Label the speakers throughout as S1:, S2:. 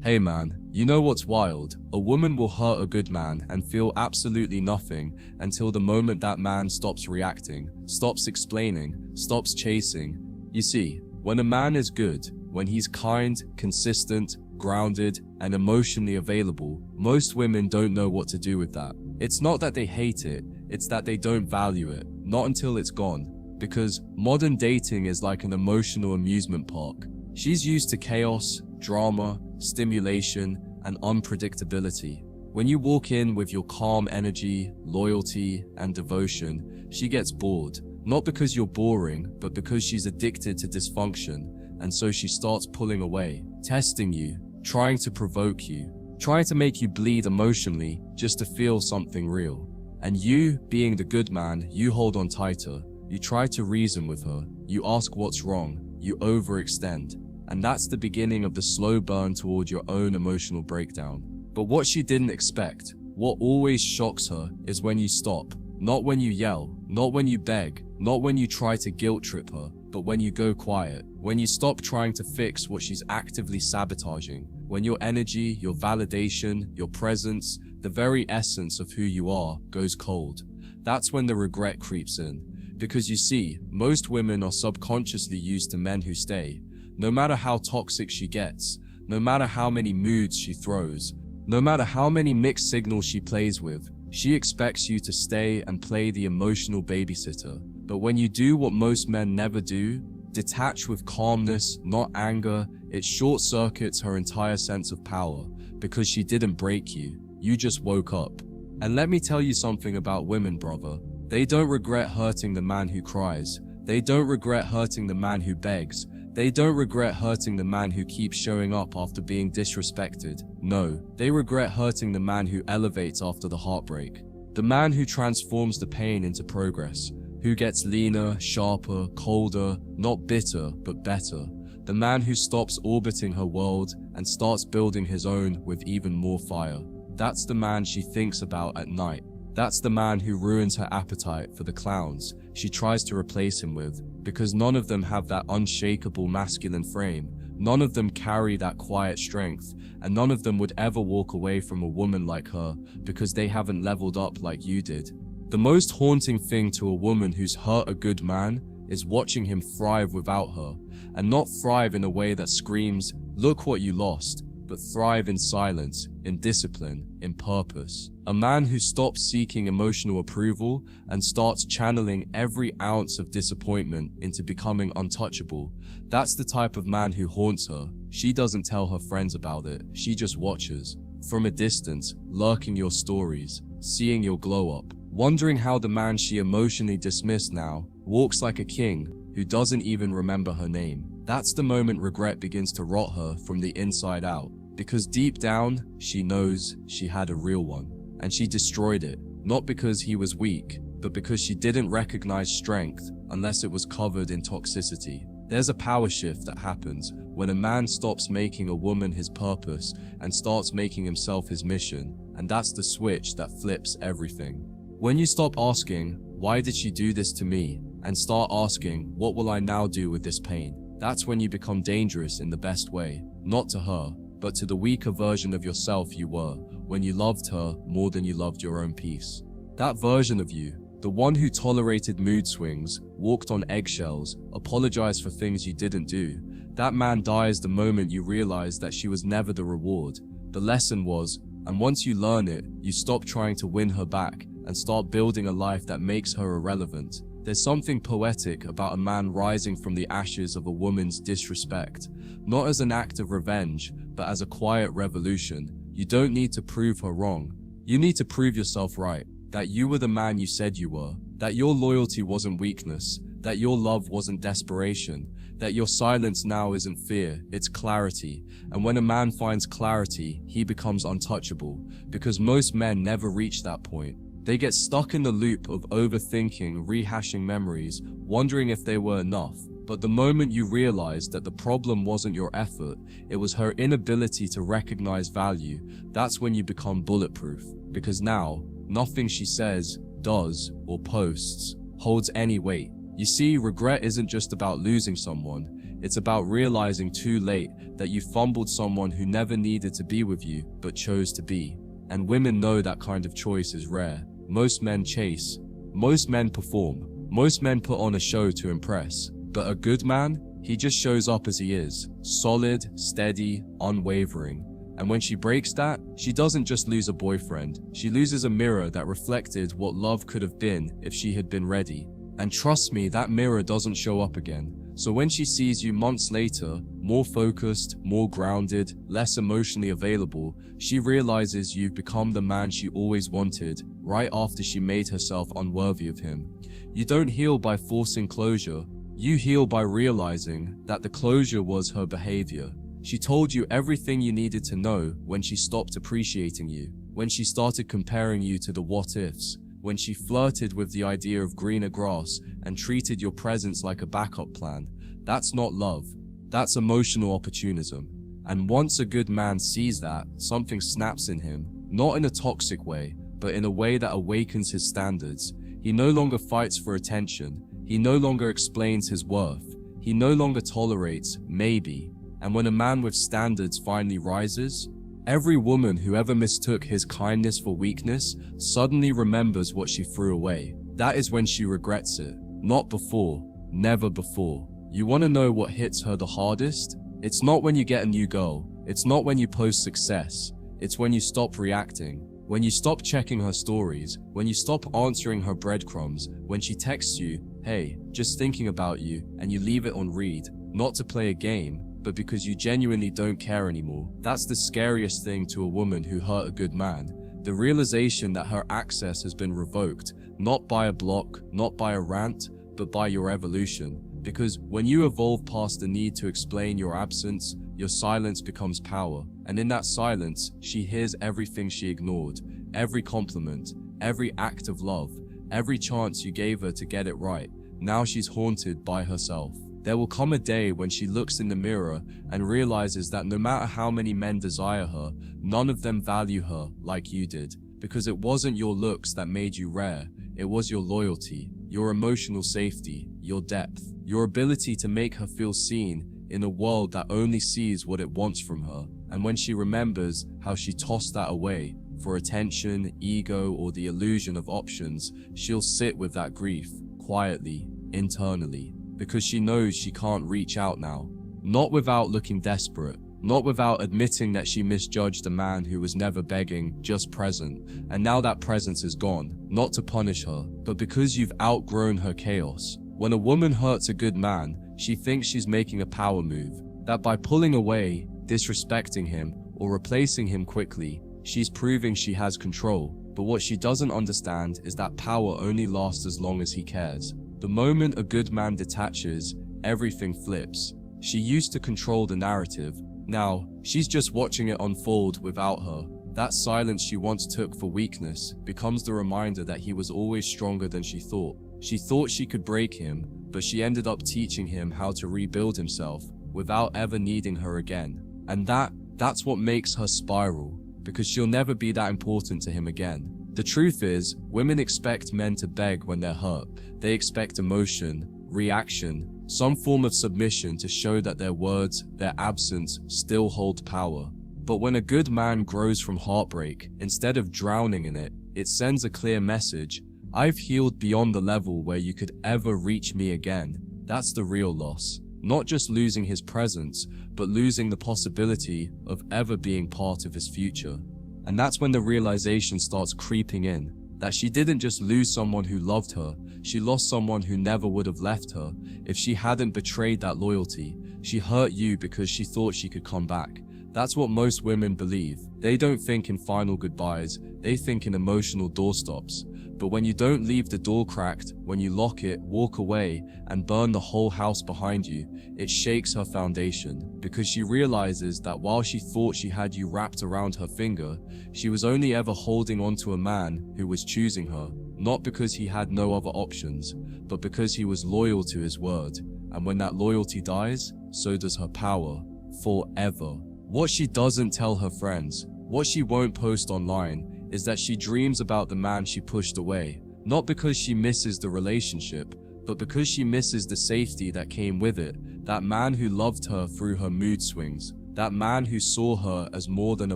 S1: Hey man, you know what's wild? A woman will hurt a good man and feel absolutely nothing until the moment that man stops reacting, stops explaining, stops chasing. You see, when a man is good, when he's kind, consistent, grounded, and emotionally available, most women don't know what to do with that. It's not that they hate it, it's that they don't value it, not until it's gone. Because modern dating is like an emotional amusement park. She's used to chaos, drama, stimulation, and unpredictability. When you walk in with your calm energy, loyalty, and devotion, she gets bored. Not because you're boring, but because she's addicted to dysfunction, and so she starts pulling away, testing you, trying to provoke you, trying to make you bleed emotionally just to feel something real. And you, being the good man, you hold on tighter. You try to reason with her, you ask what's wrong, you overextend. And that's the beginning of the slow burn toward your own emotional breakdown. But what she didn't expect, what always shocks her, is when you stop. Not when you yell, not when you beg, not when you try to guilt trip her, but when you go quiet. When you stop trying to fix what she's actively sabotaging. When your energy, your validation, your presence, the very essence of who you are, goes cold. That's when the regret creeps in. Because you see, most women are subconsciously used to men who stay. No matter how toxic she gets, no matter how many moods she throws, no matter how many mixed signals she plays with, she expects you to stay and play the emotional babysitter. But when you do what most men never do, detach with calmness, not anger, it short-circuits her entire sense of power, because she didn't break you, you just woke up. And let me tell you something about women, brother. They don't regret hurting the man who cries. They don't regret hurting the man who begs. They don't regret hurting the man who keeps showing up after being disrespected. No, they regret hurting the man who elevates after the heartbreak. The man who transforms the pain into progress, who gets leaner, sharper, colder, not bitter, but better. The man who stops orbiting her world and starts building his own with even more fire. That's the man she thinks about at night. That's the man who ruins her appetite for the clowns she tries to replace him with, because none of them have that unshakable masculine frame. None of them carry that quiet strength, and none of them would ever walk away from a woman like her because they haven't leveled up like you did. The most haunting thing to a woman who's hurt a good man is watching him thrive without her, and not thrive in a way that screams, "Look what you lost," but thrive in silence, in discipline, in purpose. A man who stops seeking emotional approval and starts channeling every ounce of disappointment into becoming untouchable. That's the type of man who haunts her. She doesn't tell her friends about it, she just watches. From a distance, lurking your stories, seeing your glow up, wondering how the man she emotionally dismissed now walks like a king who doesn't even remember her name. That's the moment regret begins to rot her from the inside out. Because deep down, she knows she had a real one. And she destroyed it, not because he was weak, but because she didn't recognize strength unless it was covered in toxicity. There's a power shift that happens when a man stops making a woman his purpose and starts making himself his mission, and that's the switch that flips everything. When you stop asking, "Why did she do this to me?" and start asking, "What will I now do with this pain?" that's when you become dangerous in the best way, not to her, but to the weaker version of yourself you were when you loved her more than you loved your own peace. That version of you, the one who tolerated mood swings, walked on eggshells, apologized for things you didn't do, that man dies the moment you realize that she was never the reward. The lesson was, and once you learn it, you stop trying to win her back and start building a life that makes her irrelevant. There's something poetic about a man rising from the ashes of a woman's disrespect, not as an act of revenge, but as a quiet revolution. You don't need to prove her wrong. You need to prove yourself right, that you were the man you said you were, that your loyalty wasn't weakness, that your love wasn't desperation, that your silence now isn't fear, it's clarity. And when a man finds clarity, he becomes untouchable, because most men never reach that point. They get stuck in the loop of overthinking, rehashing memories, wondering if they were enough. But the moment you realize that the problem wasn't your effort, it was her inability to recognize value, that's when you become bulletproof. Because now, nothing she says, does, or posts holds any weight. You see, regret isn't just about losing someone, It's about realizing too late that you fumbled someone who never needed to be with you, but chose to be. And women know that kind of choice is rare. Most men chase. Most men perform. Most men put on a show to impress. But a good man, he just shows up as he is. Solid, steady, unwavering. And when she breaks that, she doesn't just lose a boyfriend. She loses a mirror that reflected what love could have been if she had been ready. And trust me, that mirror doesn't show up again. So when she sees you months later, more focused, more grounded, less emotionally available, she realizes you've become the man she always wanted, right after she made herself unworthy of him. You don't heal by forcing closure. You heal by realizing that the closure was her behavior. She told you everything you needed to know when she stopped appreciating you, when she started comparing you to the what-ifs, when she flirted with the idea of greener grass and treated your presence like a backup plan. That's not love. That's emotional opportunism. And once a good man sees that, something snaps in him, not in a toxic way, but in a way that awakens his standards. He no longer fights for attention. He no longer explains his worth. He no longer tolerates maybe. And when a man with standards finally rises, every woman who ever mistook his kindness for weakness suddenly remembers what she threw away. That is when she regrets it. Not before. Never before. You want to know what hits her the hardest? It's not when you get a new girl. It's not when you post success. It's when you stop reacting. When you stop checking her stories. When you stop answering her breadcrumbs. When she texts you, "Hey, just thinking about you," and you leave it on read. Not to play a game, but because you genuinely don't care anymore. That's the scariest thing to a woman who hurt a good man. The realization that her access has been revoked, not by a block, not by a rant, but by your evolution. Because when you evolve past the need to explain your absence, your silence becomes power. And in that silence, she hears everything she ignored. Every compliment, every act of love, every chance you gave her to get it right. Now she's haunted by herself. There will come a day when she looks in the mirror and realizes that no matter how many men desire her, none of them value her like you did. Because it wasn't your looks that made you rare, it was your loyalty, your emotional safety, your depth, your ability to make her feel seen in a world that only sees what it wants from her. And when she remembers how she tossed that away for attention, ego, or the illusion of options, she'll sit with that grief, quietly, internally. Because she knows she can't reach out now. Not without looking desperate. Not without admitting that she misjudged a man who was never begging, just present. And now that presence is gone. Not to punish her, but because you've outgrown her chaos. When a woman hurts a good man, she thinks she's making a power move. That by pulling away, disrespecting him, or replacing him quickly, she's proving she has control. But what she doesn't understand is that power only lasts as long as he cares. The moment a good man detaches, everything flips. She used to control the narrative. Now, she's just watching it unfold without her. That silence she once took for weakness becomes the reminder that he was always stronger than she thought. She thought she could break him, but she ended up teaching him how to rebuild himself without ever needing her again. And that's what makes her spiral, because she'll never be that important to him again. The truth is, women expect men to beg when they're hurt. They expect emotion, reaction, some form of submission to show that their words, their absence, still hold power. But when a good man grows from heartbreak, instead of drowning in it, it sends a clear message. I've healed beyond the level where you could ever reach me again. That's the real loss. Not just losing his presence, but losing the possibility of ever being part of his future. And that's when the realization starts creeping in, that she didn't just lose someone who loved her, she lost someone who never would have left her if she hadn't betrayed that loyalty. She hurt you because she thought she could come back. That's what most women believe. They don't think in final goodbyes, they think in emotional doorstops. But when you don't leave the door cracked, when you lock it, walk away, and burn the whole house behind you, it shakes her foundation. Because she realizes that while she thought she had you wrapped around her finger, she was only ever holding on to a man who was choosing her, not because he had no other options, but because he was loyal to his word. And when that loyalty dies, so does her power, forever. What she doesn't tell her friends, what she won't post online, is that she dreams about the man she pushed away, not because she misses the relationship, but because she misses the safety that came with it, That man who loved her through her mood swings. That man who saw her as more than a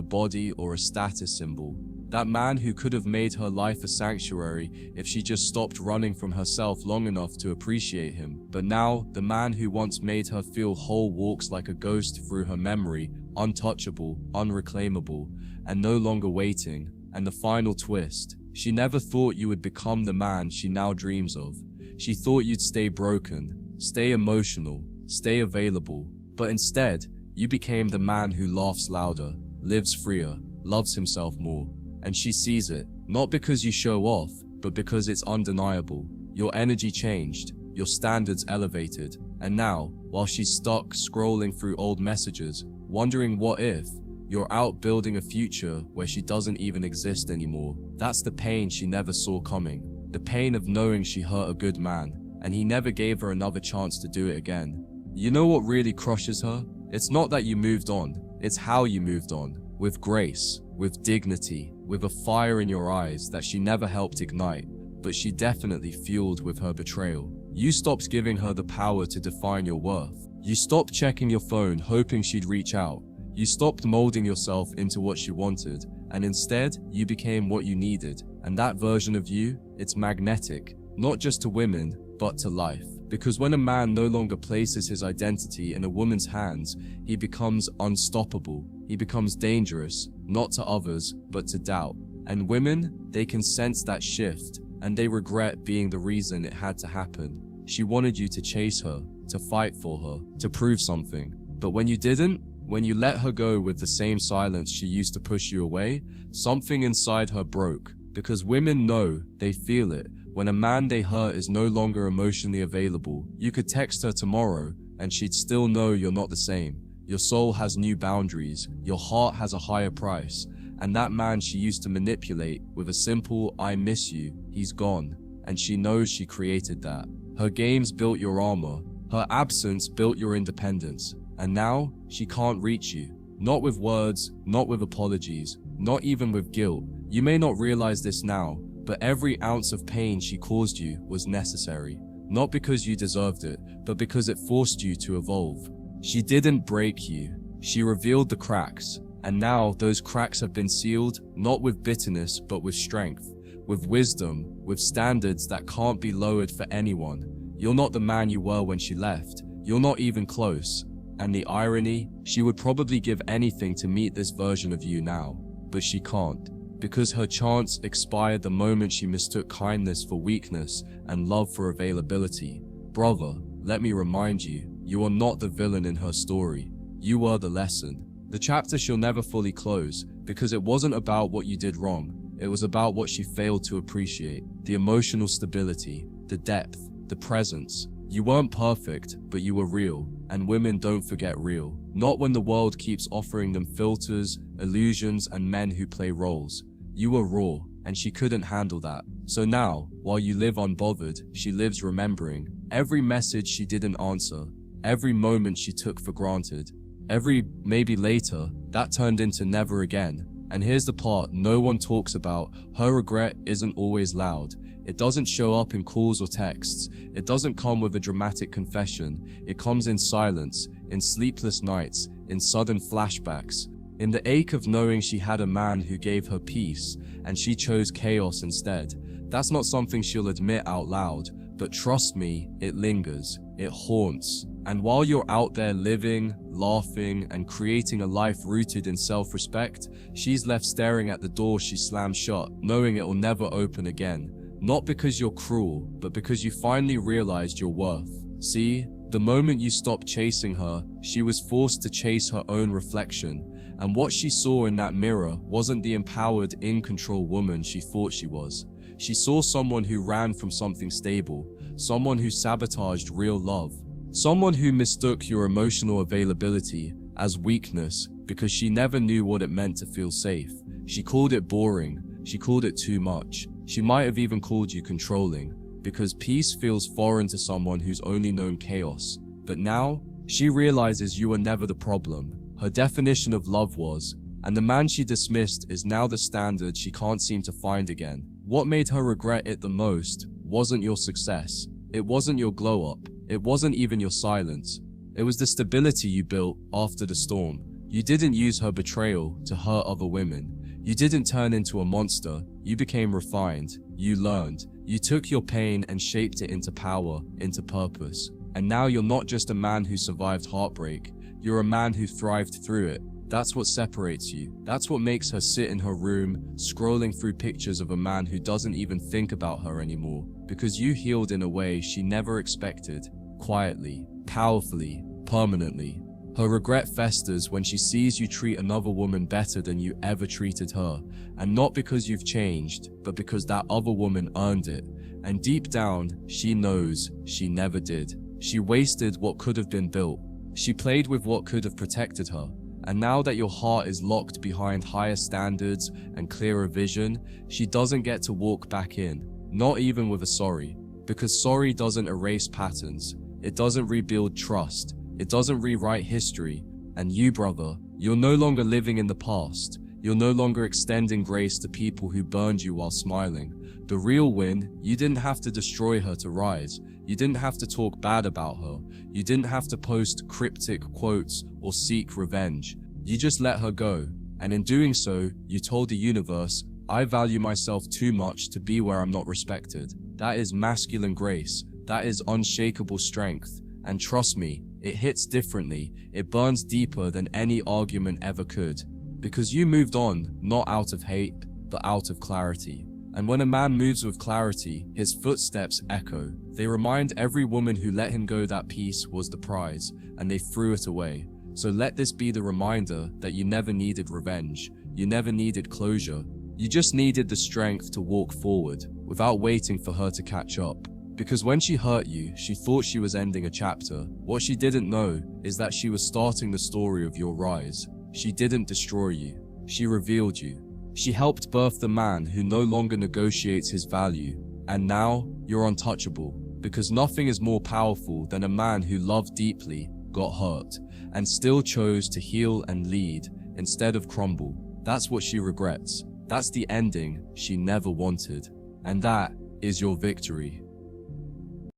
S1: body or a status symbol. That man who could have made her life a sanctuary if she just stopped running from herself long enough to appreciate him. But now, the man who once made her feel whole walks like a ghost through her memory, untouchable, unreclaimable, and no longer waiting. And the final twist. She never thought you would become the man she now dreams of. She thought you'd stay broken, stay emotional, stay available. But instead, you became the man who laughs louder, lives freer, loves himself more. And she sees it, not because you show off, but because it's undeniable. Your energy changed, your standards elevated, and now, while she's stuck scrolling through old messages, wondering what if, you're out building a future where she doesn't even exist anymore. That's the pain she never saw coming. The pain of knowing she hurt a good man, and he never gave her another chance to do it again. You know what really crushes her? It's not that you moved on, it's how you moved on. With grace, with dignity, with a fire in your eyes that she never helped ignite, but she definitely fueled with her betrayal. You stopped giving her the power to define your worth. You stopped checking your phone hoping she'd reach out. You stopped molding yourself into what she wanted, and instead, you became what you needed. And that version of you, it's magnetic, not just to women, but to life. Because when a man no longer places his identity in a woman's hands, he becomes unstoppable. He becomes dangerous, not to others, but to doubt. And women, they can sense that shift, and they regret being the reason it had to happen. She wanted you to chase her, to fight for her, to prove something. But when you didn't, when you let her go with the same silence she used to push you away, something inside her broke. Because women know, they feel it. When a man they hurt is no longer emotionally available, you could text her tomorrow, and she'd still know you're not the same. Your soul has new boundaries, your heart has a higher price, and that man she used to manipulate with a simple "I miss you," he's gone, and she knows she created that. Her games built your armor, her absence built your independence, and now she can't reach you. Not with words, not with apologies, not even with guilt. You may not realize this now, but every ounce of pain she caused you was necessary. Not because you deserved it, but because it forced you to evolve. She didn't break you, she revealed the cracks, and now those cracks have been sealed, not with bitterness, but with strength, with wisdom, with standards that can't be lowered for anyone. You're not the man you were when she left, you're not even close. And the irony, she would probably give anything to meet this version of you now, but she can't. Because her chance expired the moment she mistook kindness for weakness and love for availability. Brother, let me remind you, you are not the villain in her story. You are the lesson. The chapter she'll never fully close, because it wasn't about what you did wrong. It was about what she failed to appreciate. The emotional stability, the depth, the presence. You weren't perfect, but you were real. And women don't forget real. Not when the world keeps offering them filters, illusions, and men who play roles. You were raw, and she couldn't handle that. So now, while you live unbothered, she lives remembering. Every message she didn't answer, every moment she took for granted, every maybe later, that turned into never again. And here's the part no one talks about. Her regret isn't always loud. It doesn't show up in calls or texts. It doesn't come with a dramatic confession. It comes in silence, in sleepless nights, in sudden flashbacks, in the ache of knowing she had a man who gave her peace, and she chose chaos instead. That's not something she'll admit out loud, but trust me, it lingers, it haunts. And while you're out there living, laughing, and creating a life rooted in self-respect, she's left staring at the door she slammed shut, knowing it will never open again. Not because you're cruel, but because you finally realized your worth. See, the moment you stopped chasing her, she was forced to chase her own reflection. And what she saw in that mirror wasn't the empowered, in-control woman she thought she was. She saw someone who ran from something stable, someone who sabotaged real love, someone who mistook your emotional availability as weakness because she never knew what it meant to feel safe. She called it boring, she called it too much. She might have even called you controlling, because peace feels foreign to someone who's only known chaos. But now, she realizes you were never the problem. Her definition of love was, and the man she dismissed is now the standard she can't seem to find again. What made her regret it the most wasn't your success. It wasn't your glow up. It wasn't even your silence. It was the stability you built after the storm. You didn't use her betrayal to hurt other women. You didn't turn into a monster. You became refined. You learned. You took your pain and shaped it into power, into purpose. And now you're not just a man who survived heartbreak. You're a man who thrived through it. That's what separates you. That's what makes her sit in her room, scrolling through pictures of a man who doesn't even think about her anymore. Because you healed in a way she never expected. Quietly, powerfully, permanently. Her regret festers when she sees you treat another woman better than you ever treated her. And not because you've changed, but because that other woman earned it. And deep down, she knows she never did. She wasted what could have been built. She played with what could have protected her. And now that your heart is locked behind higher standards and clearer vision, she doesn't get to walk back in. Not even with a sorry. Because sorry doesn't erase patterns. It doesn't rebuild trust. It doesn't rewrite history. And you, brother, you're no longer living in the past. You're no longer extending grace to people who burned you while smiling. The real win, you didn't have to destroy her to rise. You didn't have to talk bad about her. You didn't have to post cryptic quotes or seek revenge. You just let her go. And in doing so, you told the universe, I value myself too much to be where I'm not respected. That is masculine grace. That is unshakable strength. And trust me, it hits differently. It burns deeper than any argument ever could. Because you moved on, not out of hate, but out of clarity. And when a man moves with clarity, his footsteps echo. They remind every woman who let him go that peace was the prize, and they threw it away. So let this be the reminder that you never needed revenge. You never needed closure. You just needed the strength to walk forward, without waiting for her to catch up. Because when she hurt you, she thought she was ending a chapter. What she didn't know is that she was starting the story of your rise. She didn't destroy you. She revealed you. She helped birth the man who no longer negotiates his value. And now, you're untouchable. Because nothing is more powerful than a man who loved deeply, got hurt, and still chose to heal and lead instead of crumble. That's what she regrets. That's the ending she never wanted. And that is your victory.